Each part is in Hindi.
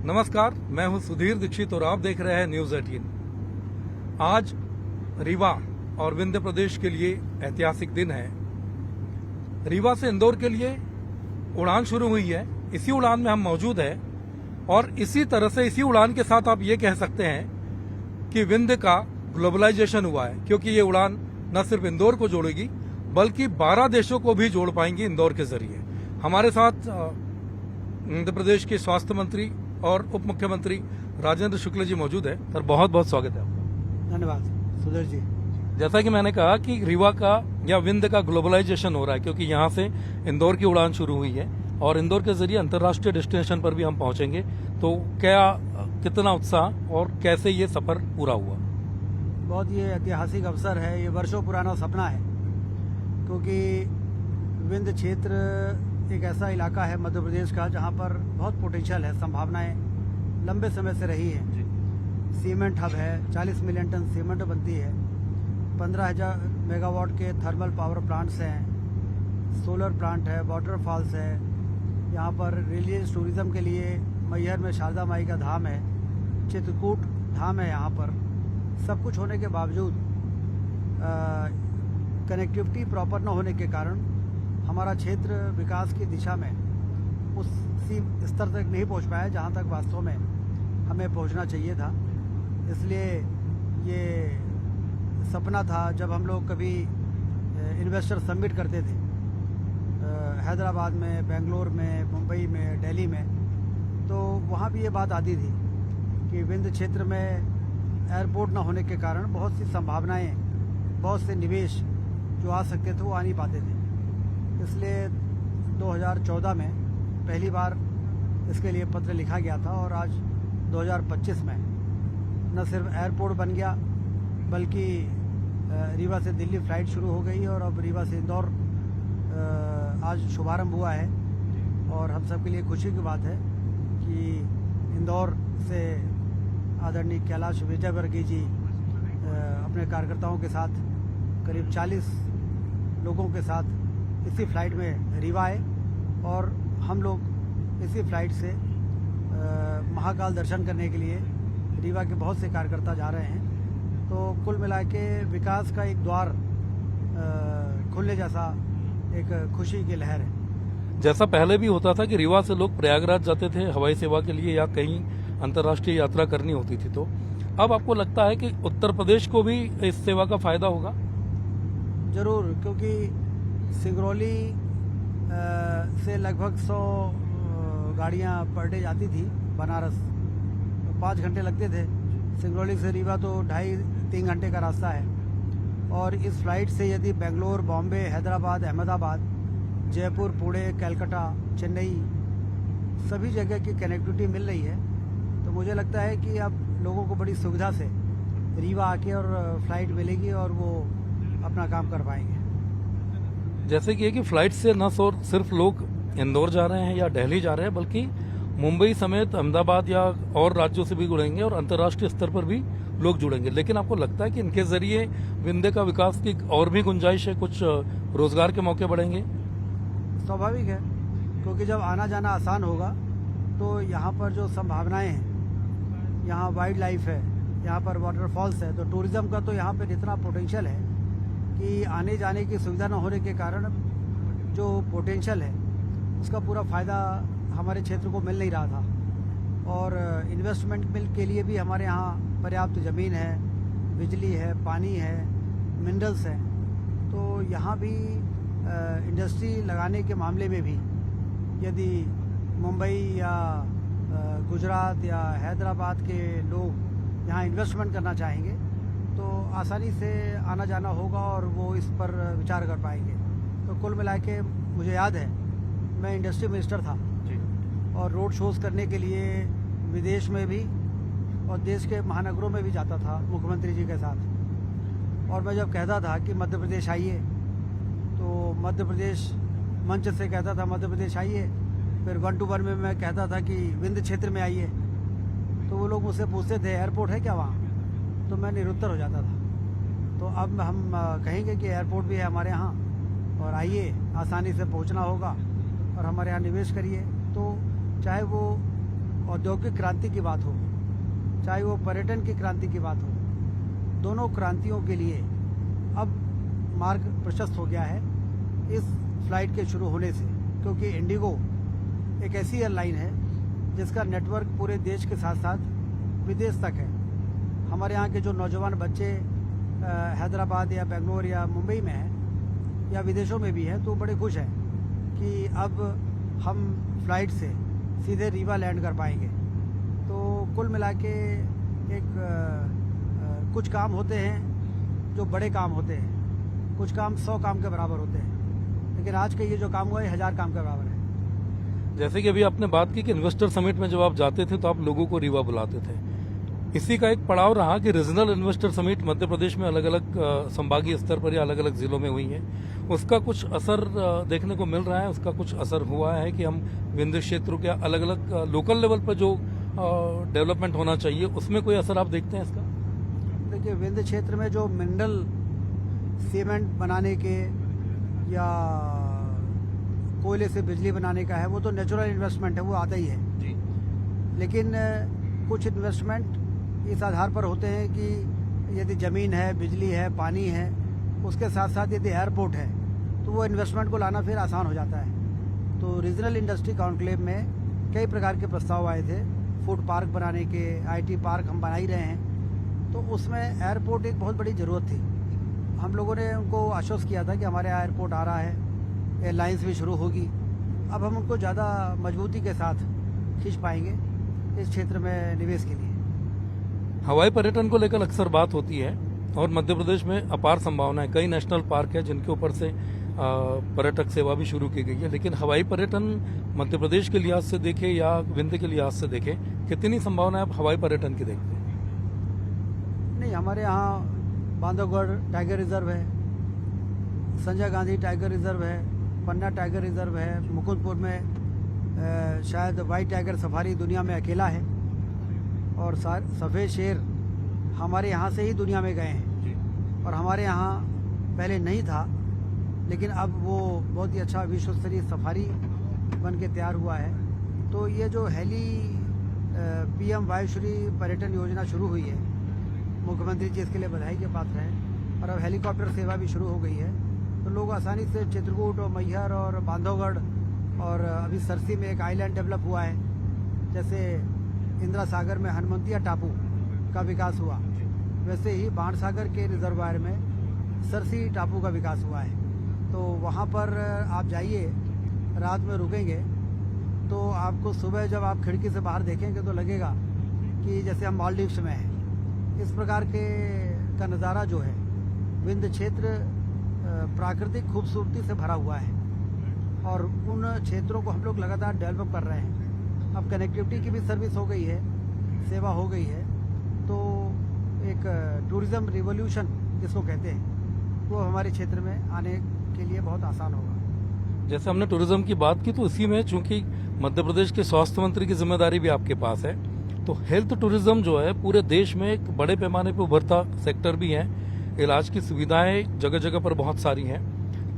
नमस्कार, मैं हूं सुधीर दीक्षित और आप देख रहे हैं न्यूज 18। आज रीवा और विंध्य प्रदेश के लिए ऐतिहासिक दिन है। रीवा से इंदौर के लिए उड़ान शुरू हुई है। इसी उड़ान में हम मौजूद हैं और इसी तरह से इसी उड़ान के साथ आप ये कह सकते हैं कि विंध्य का ग्लोबलाइजेशन हुआ है, क्योंकि ये उड़ान न सिर्फ इंदौर को जोड़ेगी बल्कि 12 देशों को भी जोड़ पाएंगी इंदौर के जरिए। हमारे साथ मध्य प्रदेश के स्वास्थ्य मंत्री और उप मुख्यमंत्री राजेंद्र शुक्ल जी मौजूद है। सर, बहुत बहुत स्वागत है आपका। धन्यवाद सुधीर जी। जैसा कि मैंने कहा कि रीवा का या विंध्य का ग्लोबलाइजेशन हो रहा है, क्योंकि यहाँ से इंदौर की उड़ान शुरू हुई है और इंदौर के जरिए अंतर्राष्ट्रीय डेस्टिनेशन पर भी हम पहुंचेंगे। तो कितना उत्साह और कैसे ये सफर पूरा हुआ? बहुत ये ऐतिहासिक अवसर है, ये वर्षों पुराना सपना है, क्योंकि विंध्य क्षेत्र एक ऐसा इलाका है मध्य प्रदेश का जहाँ पर बहुत पोटेंशियल है, संभावनाएं लंबे समय से रही हैं। सीमेंट हब है, 40 मिलियन टन सीमेंट बनती है, 15,000 मेगावाट के थर्मल पावर प्लांट्स हैं, सोलर प्लांट है, वाटरफॉल्स है। यहाँ पर रिलीजियस टूरिज्म के लिए मैहर में शारदा माई का धाम है, चित्रकूट धाम है। यहाँ पर सब कुछ होने के बावजूद कनेक्टिविटी प्रॉपर न होने के कारण हमारा क्षेत्र विकास की दिशा में उस स्तर तक नहीं पहुंच पाया जहां तक वास्तव में हमें पहुंचना चाहिए था। इसलिए ये सपना था, जब हम लोग कभी इन्वेस्टर समिट करते थे हैदराबाद में, बेंगलोर में, मुंबई में, दिल्ली में, तो वहाँ भी ये बात आती थी कि विंध्य क्षेत्र में एयरपोर्ट न होने के कारण बहुत सी संभावनाएं, बहुत से निवेश जो आ सकते थे वो आ नहीं पाते थे। इसलिए 2014 में पहली बार इसके लिए पत्र लिखा गया था और आज 2025 में न सिर्फ एयरपोर्ट बन गया बल्कि रीवा से दिल्ली फ़्लाइट शुरू हो गई और अब रीवा से इंदौर आज शुभारंभ हुआ है। और हम सब के लिए खुशी की बात है कि इंदौर से आदरणीय कैलाश विजयवर्गीय जी अपने कार्यकर्ताओं के साथ करीब 40 लोगों के साथ इसी फ्लाइट में रीवा आए और हम लोग इसी फ्लाइट से महाकाल दर्शन करने के लिए रीवा के बहुत से कार्यकर्ता जा रहे हैं। तो कुल मिला के विकास का एक द्वार खुलने जैसा एक खुशी की लहर है। जैसा पहले भी होता था कि रीवा से लोग प्रयागराज जाते थे हवाई सेवा के लिए या कहीं अंतर्राष्ट्रीय यात्रा करनी होती थी, तो अब आपको लगता है कि उत्तर प्रदेश को भी इस सेवा का फायदा होगा? जरूर, क्योंकि सिंगरौली से लगभग 100 गाड़ियाँ पर डे जाती थी बनारस, 5 घंटे लगते थे। सिंगरौली से रीवा तो 2.5-3 घंटे का रास्ता है। और इस फ्लाइट से यदि बेंगलोर, बॉम्बे, हैदराबाद, अहमदाबाद, जयपुर, पुणे, कलकत्ता, चेन्नई सभी जगह की कनेक्टिविटी मिल रही है, तो मुझे लगता है कि अब लोगों को बड़ी सुविधा से रीवा आके और फ्लाइट मिलेगी और वो अपना काम कर पाएंगे। जैसे कि फ्लाइट से न सिर्फ लोग इंदौर जा रहे हैं या दिल्ली जा रहे हैं बल्कि मुंबई समेत अहमदाबाद या और राज्यों से भी जुड़ेंगे और अंतर्राष्ट्रीय स्तर पर भी लोग जुड़ेंगे। लेकिन आपको लगता है कि इनके जरिए विंध्य का विकास की और भी गुंजाइश है, कुछ रोजगार के मौके बढ़ेंगे? स्वाभाविक है, क्योंकि जब आना जाना आसान होगा तो यहाँ पर जो संभावनाएं हैं, यहाँ वाइल्ड लाइफ है, यहाँ पर वाटरफॉल्स है, तो टूरिज्म का तो यहाँ पर इतना पोटेंशियल है कि आने जाने की सुविधा न होने के कारण जो पोटेंशियल है उसका पूरा फ़ायदा हमारे क्षेत्र को मिल नहीं रहा था। और इन्वेस्टमेंट के लिए भी हमारे यहाँ पर्याप्त ज़मीन है, बिजली है, पानी है, मिनरल्स हैं। तो यहाँ भी इंडस्ट्री लगाने के मामले में भी यदि मुंबई या गुजरात या हैदराबाद के लोग यहाँ इन्वेस्टमेंट करना चाहेंगे तो आसानी से आना जाना होगा और वो इस पर विचार कर पाएंगे। तो कुल मिला के मुझे याद है, मैं इंडस्ट्री मिनिस्टर था और रोड शोज़ करने के लिए विदेश में भी और देश के महानगरों में भी जाता था मुख्यमंत्री जी के साथ। और मैं जब कहता था कि मध्य प्रदेश आइए, तो मध्य प्रदेश मंच से कहता था मध्य प्रदेश आइए, फिर 1 to 1 में मैं कहता था कि विंध्य क्षेत्र में आइए, तो वो लोग मुझसे पूछते थे एयरपोर्ट है क्या वहाँ, तो मैं निरुत्तर हो जाता था। तो अब हम कहेंगे कि एयरपोर्ट भी है हमारे यहाँ और आइए, आसानी से पहुँचना होगा और हमारे यहाँ निवेश करिए। तो चाहे वो औद्योगिक क्रांति की बात हो, चाहे वो पर्यटन की क्रांति की बात हो, दोनों क्रांतियों के लिए अब मार्ग प्रशस्त हो गया है इस फ्लाइट के शुरू होने से, क्योंकि इंडिगो एक ऐसी एयरलाइन है जिसका नेटवर्क पूरे देश के साथ साथ विदेश तक है। हमारे यहाँ के जो नौजवान बच्चे हैदराबाद या बेंगलोर या मुंबई में हैं या विदेशों में भी हैं, तो बड़े खुश हैं कि अब हम फ्लाइट से सीधे रीवा लैंड कर पाएंगे। तो कुल मिला के कुछ काम होते हैं जो बड़े काम होते हैं, कुछ काम 100 काम के बराबर होते हैं, लेकिन आज के ये जो काम हुआ है 1000 काम के बराबर है। जैसे कि अभी आपने बात की कि इन्वेस्टर समिट में जब आप जाते थे तो आप लोगों को रीवा बुलाते थे, इसी का एक पड़ाव रहा कि regional investor summit Madhya Pradesh में अलग अलग संभागीय स्तर पर या अलग अलग जिलों में हुई है, उसका कुछ असर देखने को मिल रहा है, उसका कुछ असर हुआ है कि हम विंध्य क्षेत्रों के अलग अलग लोकल लेवल पर जो डेवलपमेंट होना चाहिए उसमें कोई असर आप देखते हैं इसका? देखिए, विंध्य क्षेत्र में जो मिनरल सीमेंट बनाने के या कोयले से बिजली बनाने का है वो तो नेचुरल इन्वेस्टमेंट है, वो आता ही है जी। लेकिन कुछ इन्वेस्टमेंट इस आधार पर होते हैं कि यदि ज़मीन है, बिजली है, पानी है, उसके साथ साथ यदि एयरपोर्ट है तो वो इन्वेस्टमेंट को लाना फिर आसान हो जाता है। तो रीजनल इंडस्ट्री कॉन्क्लेव में कई प्रकार के प्रस्ताव आए थे, फूड पार्क बनाने के, IT पार्क हम बना ही रहे हैं, तो उसमें एयरपोर्ट एक बहुत बड़ी ज़रूरत थी। हम लोगों ने उनको आश्वस्त किया था कि हमारे यहाँ एयरपोर्ट आ रहा है, एयरलाइंस भी शुरू होगी, अब हम उनको ज़्यादा मजबूती के साथ खींच पाएंगे इस क्षेत्र में निवेश के लिए। हवाई पर्यटन को लेकर अक्सर बात होती है और मध्य प्रदेश में अपार संभावना है, कई नेशनल पार्क है जिनके ऊपर से पर्यटक सेवा भी शुरू की गई है, लेकिन हवाई पर्यटन मध्य प्रदेश के लिहाज से देखें या विंध्य के लिहाज से देखें, कितनी संभावना है आप हवाई पर्यटन की देखते हैं? नहीं, हमारे यहाँ बांधवगढ़ टाइगर रिजर्व है, संजय गांधी टाइगर रिजर्व है, पन्ना टाइगर रिजर्व है, मुकुंदपुर में शायद वाइट टाइगर सफारी दुनिया में अकेला है, और सफ़ेद शेर हमारे यहाँ से ही दुनिया में गए हैं और हमारे यहाँ पहले नहीं था, लेकिन अब वो बहुत ही अच्छा विश्व स्तरीय सफारी बन के तैयार हुआ है। तो ये जो PM वायुश्री पर्यटन योजना शुरू हुई है, मुख्यमंत्री जी इसके लिए बधाई के पात्र हैं, और अब हेलीकॉप्टर सेवा भी शुरू हो गई है, तो लोग आसानी से चित्रकूट और मैहर और बांधवगढ़ और अभी सरसी में एक आइलैंड डेवलप हुआ है, जैसे इंदिरा सागर में हनुमंतिया टापू का विकास हुआ, वैसे ही बाणसागर के रिजर्वायर में सरसी टापू का विकास हुआ है। तो वहाँ पर आप जाइए, रात में रुकेंगे तो आपको सुबह जब आप खिड़की से बाहर देखेंगे तो लगेगा कि जैसे हम मालदीव्स में हैं। इस प्रकार का नज़ारा जो है, विंध्य क्षेत्र प्राकृतिक खूबसूरती से भरा हुआ है और उन क्षेत्रों को हम लोग लगातार डेवलप कर रहे हैं। अब कनेक्टिविटी की भी सर्विस हो गई है, सेवा हो गई है, तो एक टूरिज्म रिवोल्यूशन जिसको कहते हैं वो हमारे क्षेत्र में आने के लिए बहुत आसान होगा। जैसे हमने टूरिज्म की बात की, तो इसी में चूंकि मध्य प्रदेश के स्वास्थ्य मंत्री की जिम्मेदारी भी आपके पास है, तो हेल्थ टूरिज्म जो है पूरे देश में एक बड़े पैमाने पर उभरता सेक्टर भी है, इलाज की सुविधाएं जगह जगह पर बहुत सारी हैं,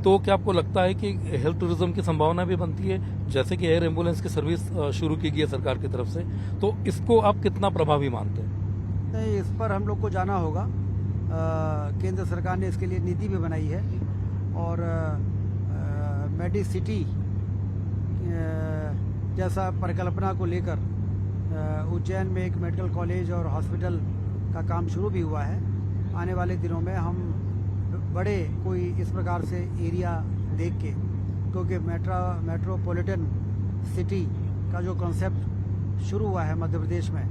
तो क्या आपको लगता है कि हेल्थ टूरिज्म की संभावना भी बनती है? जैसे कि एयर एम्बुलेंस की सर्विस शुरू की गई है सरकार की तरफ से, तो इसको आप कितना प्रभावी मानते हैं? नहीं, इस पर हम लोग को जाना होगा। केंद्र सरकार ने इसके लिए नीति भी बनाई है और मेडी सिटी जैसा परिकल्पना को लेकर उज्जैन में एक मेडिकल कॉलेज और हॉस्पिटल का काम शुरू भी हुआ है। आने वाले दिनों में हम बड़े कोई इस प्रकार से एरिया देख के, क्योंकि मेट्रोपॉलिटन सिटी का जो कॉन्सेप्ट शुरू हुआ है मध्य प्रदेश में,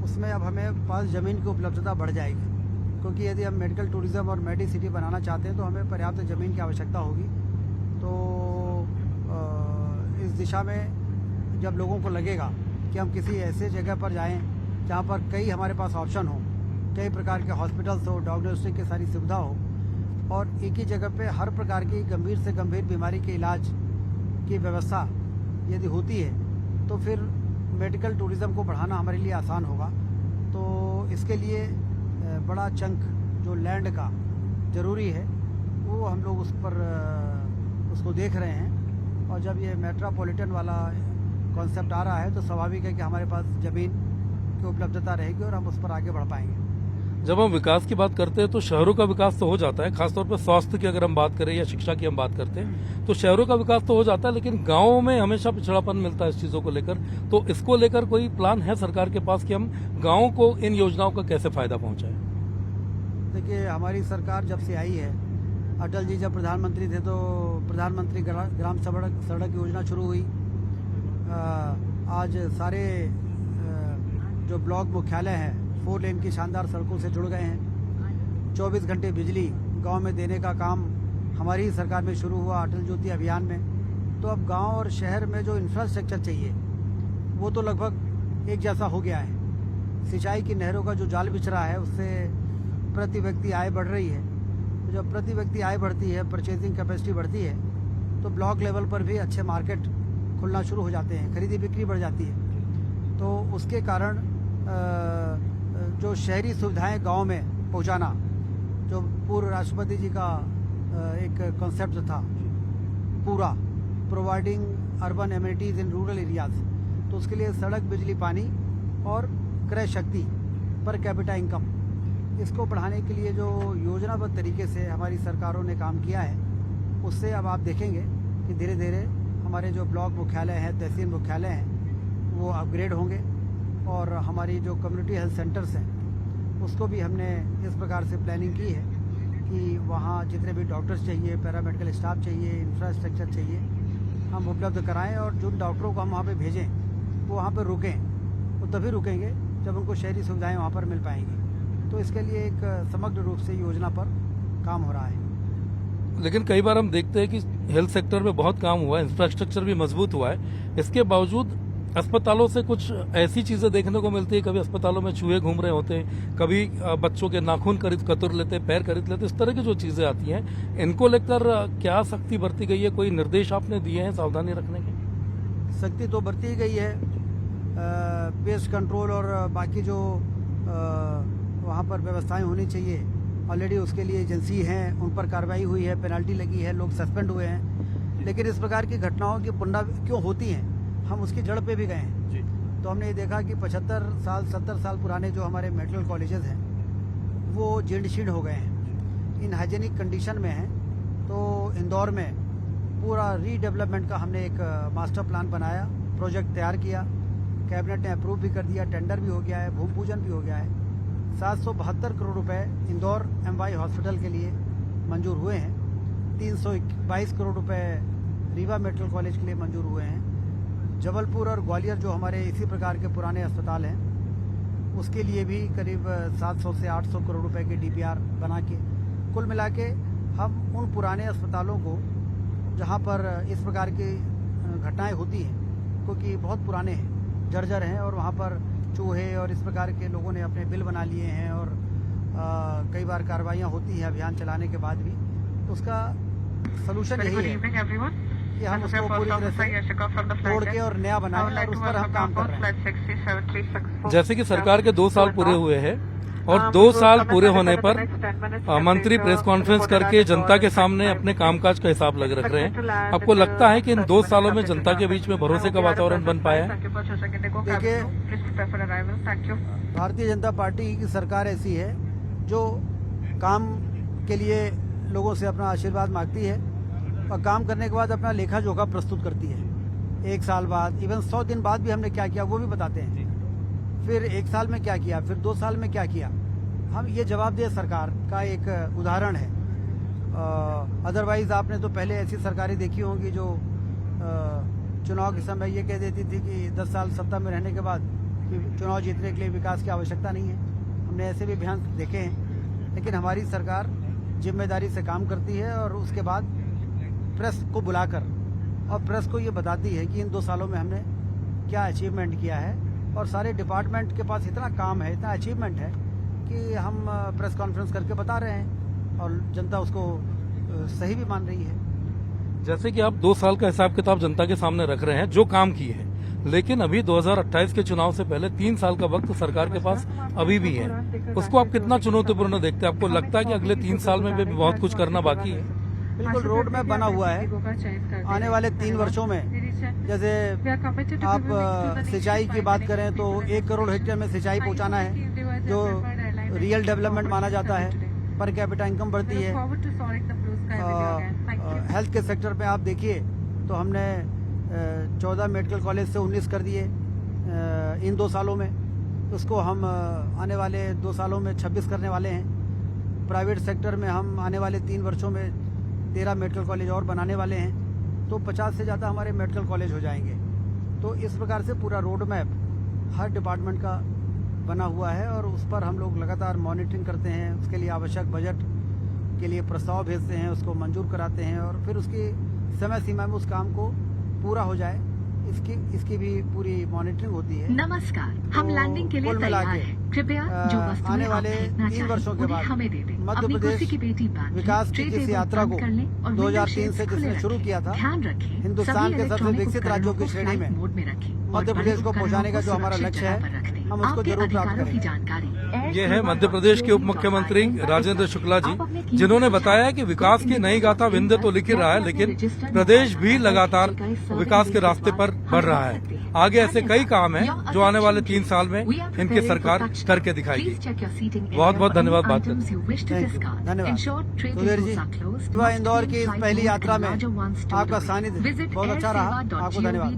उसमें अब हमें पास ज़मीन की उपलब्धता बढ़ जाएगी, क्योंकि यदि हम मेडिकल टूरिज्म और मेडी सिटी बनाना चाहते हैं तो हमें पर्याप्त ज़मीन की आवश्यकता होगी। तो इस दिशा में जब लोगों को लगेगा कि हम किसी ऐसे जगह पर जाएं जहां पर कई हमारे पास ऑप्शन हो, कई प्रकार के हॉस्पिटल्स हो, डायग्नोस्टिक की सारी सुविधा हो, और एक ही जगह पे हर प्रकार की गंभीर से गंभीर बीमारी के इलाज की व्यवस्था यदि होती है तो फिर मेडिकल टूरिज़्म को बढ़ाना हमारे लिए आसान होगा। तो इसके लिए बड़ा चंक जो लैंड का ज़रूरी है वो हम लोग उसको देख रहे हैं, और जब ये मेट्रोपॉलिटन वाला कॉन्सेप्ट आ रहा है तो स्वाभाविक है कि हमारे पास ज़मीन की उपलब्धता रहेगी और हम उस पर आगे बढ़ पाएंगे। जब हम विकास की बात करते हैं तो शहरों का विकास तो हो जाता है, खासतौर पर स्वास्थ्य की अगर हम बात करें या शिक्षा की हम बात करते हैं तो शहरों का विकास तो हो जाता है, लेकिन गांवों में हमेशा पिछड़ापन मिलता है इस चीजों को लेकर। तो इसको लेकर कोई प्लान है सरकार के पास कि हम गांवों को इन योजनाओं का कैसे फायदा पहुंचाएं? देखिए, हमारी सरकार जब से आई है, अटल जी जब प्रधानमंत्री थे तो प्रधानमंत्री ग्राम सड़क योजना शुरू हुई। आज सारे जो ब्लॉक मुख्यालय हैं 4 लेन की शानदार सड़कों से जुड़ गए हैं। 24 घंटे बिजली गांव में देने का काम हमारी ही सरकार में शुरू हुआ अटल ज्योति अभियान में। तो अब गांव और शहर में जो इंफ्रास्ट्रक्चर चाहिए वो तो लगभग एक जैसा हो गया है। सिंचाई की नहरों का जो जाल बिछ रहा है उससे प्रति व्यक्ति आय बढ़ रही है। तो जब प्रति व्यक्ति आय बढ़ती है, परचेजिंग कैपेसिटी बढ़ती है, तो ब्लॉक लेवल पर भी अच्छे मार्केट खुलना शुरू हो जाते हैं, खरीदी बिक्री बढ़ जाती है। तो उसके कारण जो शहरी सुविधाएं गांव में पहुंचाना, जो पूर्व राष्ट्रपति जी का एक कॉन्सेप्ट था पूरा, providing urban amenities in rural areas, तो उसके लिए सड़क, बिजली, पानी और क्रय शक्ति पर कैपिटा इनकम, इसको बढ़ाने के लिए जो योजनाबद्ध तरीके से हमारी सरकारों ने काम किया है, उससे अब आप देखेंगे कि धीरे धीरे हमारे जो ब्लॉक मुख्यालय हैं, तहसील मुख्यालय हैं, वो अपग्रेड होंगे और हमारी जो कम्युनिटी हेल्थ सेंटर्स हैं उसको भी हमने इस प्रकार से प्लानिंग की है कि वहाँ जितने भी डॉक्टर्स चाहिए, पैरामेडिकल स्टाफ चाहिए, इंफ्रास्ट्रक्चर चाहिए, हम उपलब्ध कराएं और जिन डॉक्टरों को हम वहाँ पे भेजें वो वहाँ पर रुकें। वो तभी रुकेंगे जब उनको शहरी सुविधाएं वहाँ पर मिल पाएंगी। तो इसके लिए एक समग्र रूप से योजना पर काम हो रहा है। लेकिन कई बार हम देखते हैं कि हेल्थ सेक्टर में बहुत काम हुआ है, इंफ्रास्ट्रक्चर भी मजबूत हुआ है, इसके बावजूद अस्पतालों से कुछ ऐसी चीजें देखने को मिलती है, कभी अस्पतालों में चूहे घूम रहे होते हैं, कभी बच्चों के नाखून कतुर लेते, पैर खरीद लेते, इस तरह की जो चीजें आती हैं, इनको लेकर क्या सख्ती बरती गई है? कोई निर्देश आपने दिए हैं सावधानी रखने के? सख्ती तो बरती गई है। पेस्ट कंट्रोल और बाकी जो वहाँ पर व्यवस्थाएं होनी चाहिए, ऑलरेडी उसके लिए एजेंसी हैं, उन पर कार्रवाई हुई है, पेनल्टी लगी है, लोग सस्पेंड हुए हैं। लेकिन इस प्रकार की घटनाओं की पुनरावृत्ति क्यों होती हैं, हम उसकी जड़ पे भी गए हैं। तो हमने ये देखा कि 75 साल 70 साल पुराने जो हमारे मेडिकल कॉलेजेस हैं वो जीर्ण शीर्ण हो गए हैं, इन हाइजेनिक कंडीशन में हैं। तो इंदौर में पूरा रीडेवलपमेंट का हमने एक मास्टर प्लान बनाया, प्रोजेक्ट तैयार किया, कैबिनेट ने अप्रूव भी कर दिया, टेंडर भी हो गया है, भूमि पूजन भी हो गया है। 772 करोड़ रुपए इंदौर MY हॉस्पिटल के लिए मंजूर हुए हैं। 322 करोड़ रुपए रीवा मेडिकल कॉलेज के लिए मंजूर हुए हैं। जबलपुर और ग्वालियर जो हमारे इसी प्रकार के पुराने अस्पताल हैं, उसके लिए भी करीब 700 से 800 करोड़ रुपए के DPR बना के, कुल मिला के हम उन पुराने अस्पतालों को जहां पर इस प्रकार की घटनाएं होती हैं, क्योंकि बहुत पुराने हैं, जर्जर हैं और वहां पर चूहे और इस प्रकार के लोगों ने अपने बिल बना लिए हैं और कई बार कार्रवाइयाँ होती हैं अभियान चलाने के बाद भी। तो उसका सलूशन यही है कि हम उसको पूरी तरह से तोड़ के और नया बनाएं और उस पर हम काम कर रहे हैं। जैसे कि सरकार के 2 साल पूरे हुए हैं और 2 साल पूरे होने पर मंत्री प्रेस कॉन्फ्रेंस करके जनता के सामने अपने कामकाज का हिसाब रख रहे हैं। आपको लगता है कि इन 2 सालों में जनता के बीच में भरोसे का वातावरण बन पाया है? देखिए, भारतीय जनता पार्टी की सरकार ऐसी है जो काम के लिए लोगों से अपना आशीर्वाद मांगती है और काम करने के बाद अपना लेखा जोखा प्रस्तुत करती है। 1 साल बाद, इवन 100 दिन बाद भी हमने क्या किया वो भी बताते हैं। फिर 1 साल में क्या किया, फिर 2 साल में क्या किया। हम ये जवाबदेह सरकार का एक उदाहरण है। अदरवाइज आपने तो पहले ऐसी सरकारें देखी होंगी जो चुनाव के समय ये कह देती थी कि 10 साल सत्ता में रहने के बाद कि चुनाव जीतने के लिए विकास की आवश्यकता नहीं है। हमने ऐसे भी अभियान देखे हैं, लेकिन हमारी सरकार जिम्मेदारी से काम करती है और उसके बाद प्रेस को बुलाकर और प्रेस को ये बताती है कि इन 2 सालों में हमने क्या अचीवमेंट किया है। और सारे डिपार्टमेंट के पास इतना काम है, इतना अचीवमेंट है कि हम प्रेस कॉन्फ्रेंस करके बता रहे हैं और जनता उसको सही भी मान रही है। जैसे कि आप 2 साल का हिसाब किताब जनता के सामने रख रहे हैं जो काम किए हैं, लेकिन अभी 2028 के चुनाव से पहले 3 साल का वक्त सरकार के पास अभी भी है। उसको आप कितना चुनौतीपूर्ण देखते हैं? आपको लगता है कि अगले 3 साल में भी बहुत कुछ करना बाकी है? बिल्कुल, रोड मैप बना हुआ है। आने वाले 3 वर्षों में जैसे आप सिंचाई की बात करें तो 1 करोड़ हेक्टेयर में सिंचाई पहुंचाना है, जो रियल डेवलपमेंट माना जाता है। पर कैपिटा इनकम बढ़ती है। हेल्थ के सेक्टर पे आप देखिए तो हमने 14 मेडिकल कॉलेज से 19 कर दिए इन 2 सालों में। उसको हम आने वाले 2 सालों में 26 करने वाले हैं। प्राइवेट सेक्टर में हम आने वाले 3 वर्षों में 13 मेडिकल कॉलेज और बनाने वाले हैं, तो 50 से ज़्यादा हमारे मेडिकल कॉलेज हो जाएंगे। तो इस प्रकार से पूरा रोड मैप हर डिपार्टमेंट का बना हुआ है और उस पर हम लोग लगातार मॉनिटरिंग करते हैं। उसके लिए आवश्यक बजट के लिए प्रस्ताव भेजते हैं, उसको मंजूर कराते हैं और फिर उसकी समय सीमा में उस काम को पूरा हो जाए, इसकी भी पूरी मॉनिटरिंग होती है। नमस्कार, तो हम लैंडिंग के लिए कुल मिला तैयार के, हैं। कृपया जो वस्तुएं आने आप वाले फेंकना 3 चाहें, वर्षों के उन्हें बाद हमें दे दें। मध्य अपनी प्रदेश कुर्सी की पेटी बांध लें, विकास की ट्रे जिस टेबल यात्रा बंद को कर लें और 2003 विंडो से शेड्स खुले जिसने शुरू रखें। किया था, ध्यान रखें, हिंदुस्तान सभी के सबसे इलेक्ट्रॉनिक विकसित राज्यों की उपकरणों को श्रेणी में फ्लाइट मोड में रखें और मध्य बड़े प्रदेश को उपकरणों पहुंचाने का जो हमारा सुरक्षित लक्ष्य है, जगह पर रख दें। हम उसको आपके जरूर प्राप्त अधिकारों की करेंगे। जानकारी ये है मध्य प्रदेश के उप मुख्यमंत्री राजेंद्र शुक्ला जी, जिन्होंने बताया कि विकास की नई गाथा विंध्य तो लिख ही रहा है, लेकिन प्रदेश भी लगातार विकास के रास्ते पर बढ़ रहा है। आगे ऐसे कई काम हैं जो आने वाले 3 साल में इनकी सरकार करके दिखाएगी। बहुत बहुत धन्यवाद बात करने के लिए। धन्यवाद सुधीर जी। रीवा इंदौर की इस पहली यात्रा में आपका सानिध्य बहुत अच्छा रहा। आपको धन्यवाद।